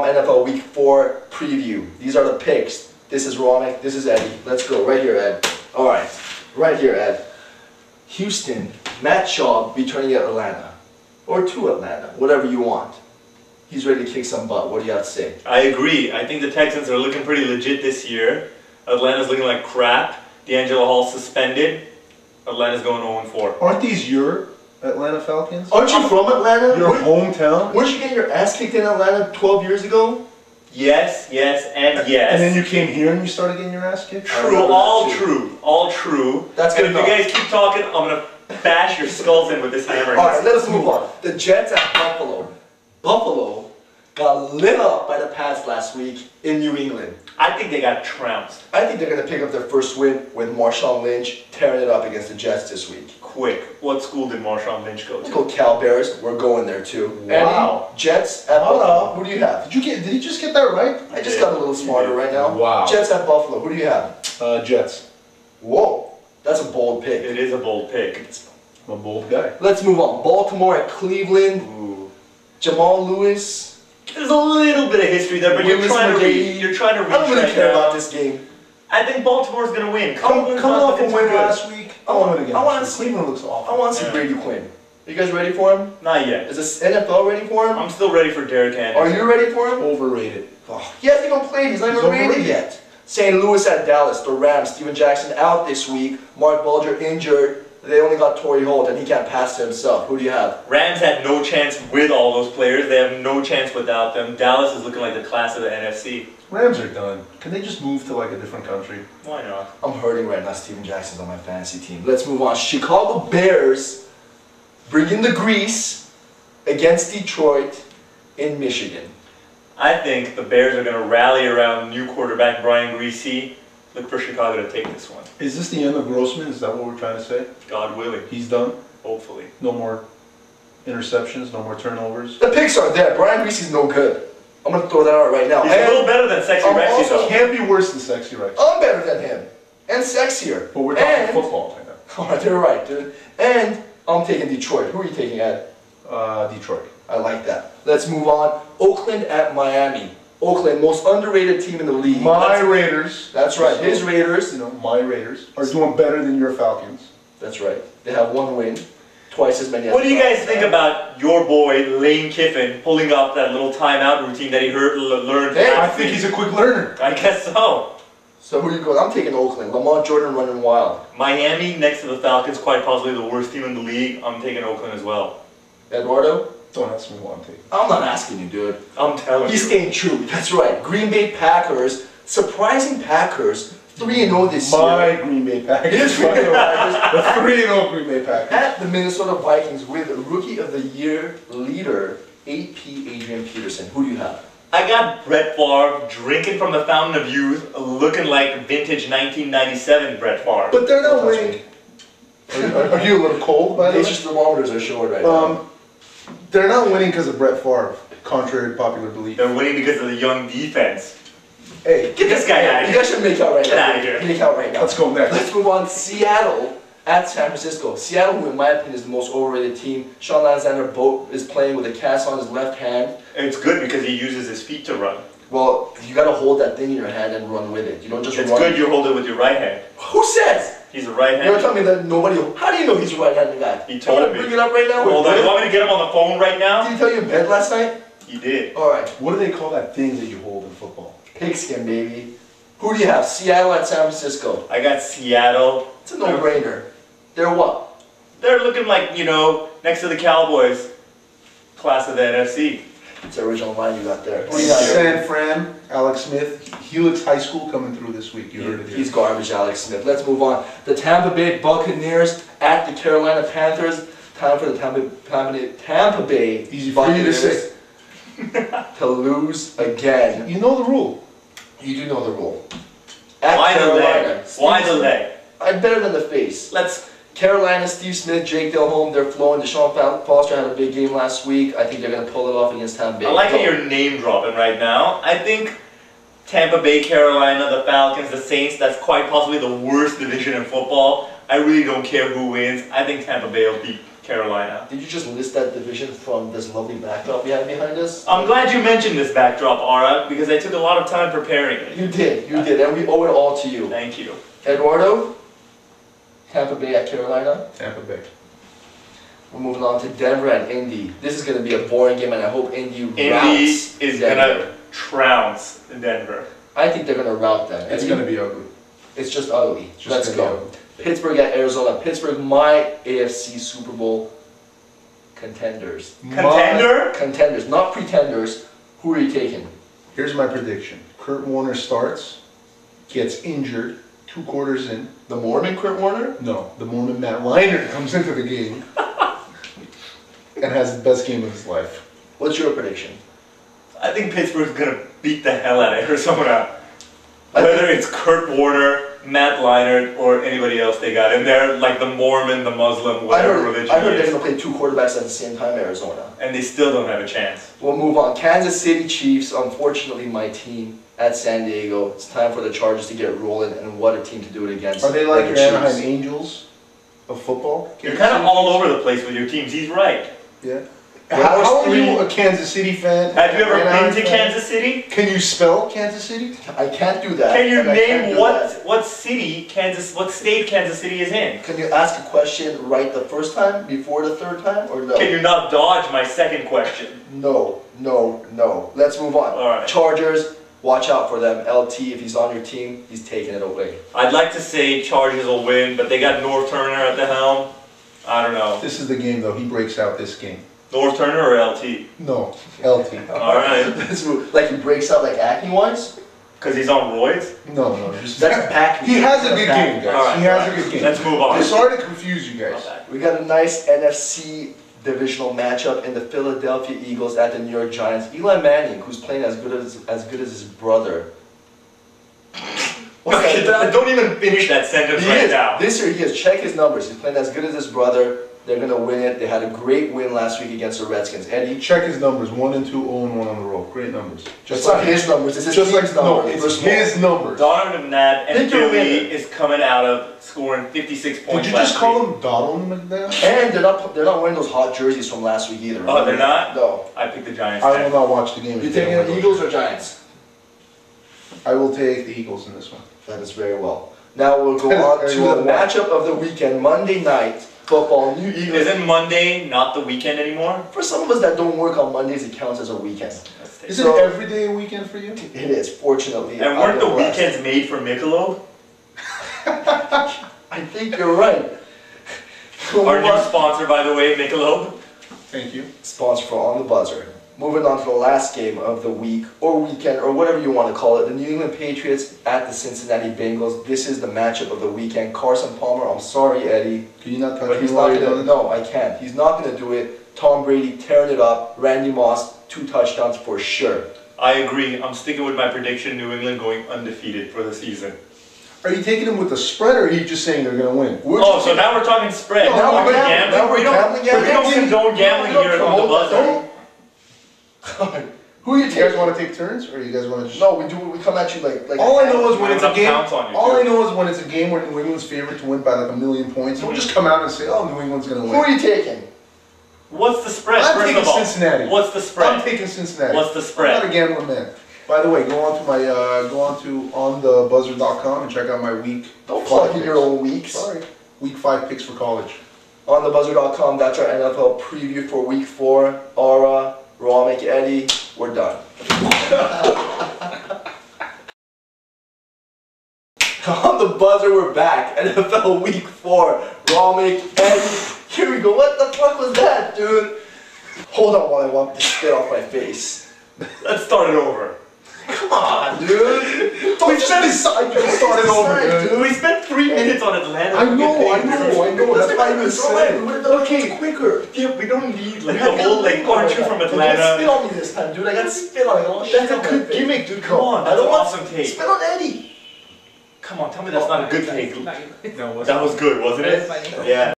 NFL Week 4 preview. These are the picks. This is Romick, this is Eddie. Let's go. Right here, Ed. Alright. Right here, Ed. Houston, Matt Schaub returning to Atlanta. Or to Atlanta. Whatever you want. He's ready to kick some butt. What do you have to say? I agree. I think the Texans are looking pretty legit this year. Atlanta's looking like crap. D'Angelo Hall suspended. Atlanta's going 0-4. Aren't these your Atlanta Falcons? Aren't you from Atlanta? Your hometown? Weren't you getting your ass kicked in Atlanta 12 years ago? Yes, yes, and yes. And then you came here and you started getting your ass kicked? True, all true. All true. That's good enough. If you guys keep talking, I'm going to bash your skulls in with this hammer. Alright, let's move on. The Jets at Buffalo. Buffalo got lit up by the Pats last week in New England. I think they got trounced. I think they're going to pick up their first win with Marshawn Lynch tearing it up against the Jets this week. Quick. What school did Marshawn Lynch go to? Let's go Cal Bears. We're going there too. Wow. Eddie, Jets at Buffalo. Who do you have? Did you just get that right? I just got a little smarter right now. Wow. Jets at Buffalo. Who do you have? Jets. Whoa. That's a bold pick. It is a bold pick. I'm a bold guy. Let's move on. Baltimore at Cleveland. Ooh. Jamal Lewis. There's a little bit of history there, but you're trying to reach. I don't really care about this game. I think Baltimore's going to win. Coming off a win last week, I want to win again. Cleveland looks awful. I want to see Brady Quinn. Are you guys ready for him? Not yet. Is this NFL ready for him? I'm still ready for Derrick Henry. Are you ready for him? Overrated. Oh, he hasn't even played. He's not even rated yet. St. Louis at Dallas. The Rams. Steven Jackson out this week. Mark Bulger injured. They only got Torrey Holt, and he can't pass to himself. Who do you have? Rams had no chance with all those players. They have no chance without them. Dallas is looking like the class of the NFC. Rams are done. Can they just move to like a different country? Why not? I'm hurting right now. Steven Jackson's on my fantasy team. Let's move on. Chicago Bears bring in the grease against Detroit in Michigan. I think the Bears are going to rally around new quarterback Brian Griese. Look for Chicago to take this one. Is this the end of Grossman? Is that what we're trying to say? God willing. He's done? Hopefully. No more interceptions, no more turnovers? The picks are there. Brian Griese's no good. I'm going to throw that out right now. He's a little better than Sexy Rexy, though. Can't be worse than Sexy Rexy. I'm better than him. And sexier. But we're talking football right now. Alright, they're right, dude. And I'm taking Detroit. Who are you taking, Ed? Detroit. I like that. Let's move on. Oakland at Miami. Oakland, most underrated team in the league. My Raiders. That's right. His Raiders. You know, my Raiders are doing better than your Falcons. That's right. They have one win. Twice as many as What do you guys think about your boy, Lane Kiffin, pulling off that little timeout routine that he learned? Hey, I think he's a quick learner. I guess so. So who are you going? I'm taking Oakland. Lamar Jordan running wild. Miami next to the Falcons, quite possibly the worst team in the league. I'm taking Oakland as well. Eduardo? Don't ask me what I'm taking. I'm not asking you, dude. I'm telling you. He's staying true. That's right. Green Bay Packers. Surprising Packers. 3-0 this year. My Green Bay Packers. His Green Bay Packers. The 3-0 Green Bay Packers. At the Minnesota Vikings with Rookie of the Year leader, AP Adrian Peterson. Who do you have? I got Brett Favre drinking from the fountain of youth, looking like vintage 1997 Brett Favre. But they're not winning. Are you a little cold, by the way? Nature's thermometers are showing right now. They're not winning because of Brett Favre, contrary to popular belief. They're winning because of the young defense. Hey, Get this guy out of you here. guys should make out right now. Get out of here. Make out right now. Let's go next. Let's move on. Seattle at San Francisco. Seattle, who in my opinion is the most overrated team. Sean Alexander is playing with a cast on his left hand. And it's good because he uses his feet to run. Well, you gotta hold that thing in your hand and run with it. You don't just It's run. good you hold it with your right hand. Who says? He's a right You're hand. telling me that nobody. How do you know he's a right-handed guy? He told I'm gonna me. bring it up right now. Hold on, you want me to get him on the phone right Did now? he tell you in bed last night? He did. All right. What do they call that thing that you hold in football? Pigskin, baby. Who do you have? Seattle at San Francisco. I got Seattle. It's a no-brainer. They're what? They're looking like, you know, next to the Cowboys, class of the NFC. It's the original line you got there. What do you got? San Fran, Alex Smith, Helix High School coming through this week. You heard it here. He's garbage, Alex Smith. Let's move on. The Tampa Bay Buccaneers at the Carolina Panthers. Time for the Tampa Bay Easy for you to Buccaneers say. to lose again. You know the rule. You do know the rule. At Why the Carolina. leg? Why the leg? I'm better than the face. Let's. Carolina, Steve Smith, Jake Delhomme, they're flowing. Deshaun Foster had a big game last week. I think they're going to pull it off against Tampa Bay. I like how you're name dropping right now. I think Tampa Bay, Carolina, the Falcons, the Saints, that's quite possibly the worst division in football. I really don't care who wins. I think Tampa Bay will beat Carolina. Did you just list that division from this lovely backdrop we have behind us? I'm glad you mentioned this backdrop, Ara, because I took a lot of time preparing it. You did, and we owe it all to you. Thank you. Eduardo, Tampa Bay at Carolina. Tampa Bay. We're moving on to Denver and Indy. This is going to be a boring game, and I hope Indy Indy routs is Denver. going to trounce Denver. I think they're going to rout them. It's going to be ugly. It's just ugly. Just Let's gonna go. Pittsburgh at Arizona. Pittsburgh, my AFC Super Bowl contenders. Contender? Contenders, not pretenders. Who are you taking? Here's my prediction. Kurt Warner starts, gets injured, 2 quarters in. The Mormon Kurt Warner? No, the moment Matt Leinart comes into the game and has the best game of his life. What's your prediction? I think Pittsburgh's going to beat the hell out of Arizona. Whether it's Kurt Warner, Matt Leinart, or anybody else they got in there, like the Mormon, the Muslim, whatever religion I heard it they're is. going to play 2 quarterbacks at the same time, Arizona. And they still don't have a chance. We'll move on. Kansas City Chiefs, unfortunately my team at San Diego. It's time for the Chargers to get rolling, and what a team to do it against. Are they like the your Chiefs. Anaheim Angels of football? You're kind of all over the place with your teams. He's right. Yeah. How How are are you you a Kansas City fan? Have you ever Anaheim been to fan? Kansas City? Can you spell Kansas City? I can't do that. Can you and I can't name do what that. what state Kansas City is in? Can you ask a question right the first time before the third time, or no? Can you not dodge my second question? No, no, no. Let's move on. All right. Chargers, watch out for them. LT, if he's on your team, he's taking it away. I'd like to say Chargers will win, but they got North Turner at the helm. I don't know. This is the game though. He breaks out this game. North Turner or LT? No, LT. All right. Let's move. Like he breaks out like acting wise. Because he's on roids? No, just That's back. he has a good game, guys. All right, he has all a good game. Let's move on. I'm sorry to confuse you guys. Okay. We got a nice NFC divisional matchup in the Philadelphia Eagles at the New York Giants. Eli Manning, who's playing as good as his brother. What's Okay, that? don't even finish that sentence He right is. now. This year he is. Check his numbers. He's playing as good as his brother. They're gonna win it. They had a great win last week against the Redskins. Eddie, Check his numbers. 1-2, 0-1 on the roll. Great numbers. it's not his numbers. It's his Just like team's no, numbers. it's his numbers. Donovan McNabb and Think you're Philly winning. is coming out of scoring 56 points. Did you just call him Donald McNabb? And they're not wearing those hot jerseys from last week either. Oh, they're not? No. I picked the Giants. I will not watch the game. You taking the Eagles or Giants? I will take the Eagles in this one. That is very well. Now we'll go That is on very to well. the matchup of the weekend, Monday night football. New Eagles. Isn't Monday not the weekend anymore? For some of us that don't work on Mondays, it counts as a weekend. Let's take Isn't So- every day a weekend for you? It is, fortunately. And weren't the I'm blessed. weekends made for Michelob? I think you're right. Our new sponsor, by the way, Michelob. Thank you. Sponsor for On the Buzzer. Moving on to the last game of the week, or weekend, or whatever you want to call it. The New England Patriots at the Cincinnati Bengals. This is the matchup of the weekend. Carson Palmer, I'm sorry, Eddie, Can you not touch but me he's while not you're going to, doing no, I can't. He's not going to do it. Tom Brady tearing it up. Randy Moss, 2 touchdowns for sure. I agree. I'm sticking with my prediction. New England going undefeated for the season. Are you taking them with the spread, or are you just saying they're going to win? Oh, so now we're talking spread. No, now Are we're we gambling. Now we're We don't, gambling. we don't condone gambling We don't here on the promote that. buzzer. Who are you You guys taking? want to take turns, or you guys want to just? No, we do. We come at you like. All I know is when We it's a have game. counts on you, All too. I know is when it's a game where New England's favored to win by like 1,000,000 points. Don't just come out and say, "Oh, New England's going to Who win." are you taking? What's the spread? I'm first taking of all? Cincinnati. What's the I'm spread? taking Cincinnati. What's the spread? I'm not a gambling man. By the way, go on to OnTheBuzzer.com and check out my week. Don't 5 plug in picks. your own weeks. Sorry, week 5 picks for college. OnTheBuzzer.com. That's our NFL preview for Week 4. Aura, Ramek, Eddie, we're done. On the buzzer, we're back. NFL Week 4. Ramek, Eddie. Here we go. What the fuck was that, dude? Hold on while I wipe the spit off my face. Let's start it over. Come on, dude. Don't just decide to start it over, dude. We spent 3 minutes on Atlanta. I know. That's why I was saying. We would have done it quicker. Yeah, we don't need like We the have whole like, aren't you from Don't spit Atlanta? on me this time, dude. I got spit on it. I got shit That's a on my good face. gimmick, dude. Come on, I that's don't an want awesome take. Spit on Eddie. Come on, tell me that's not a good take. Not good. That was good, wasn't That it? is funny. Yeah.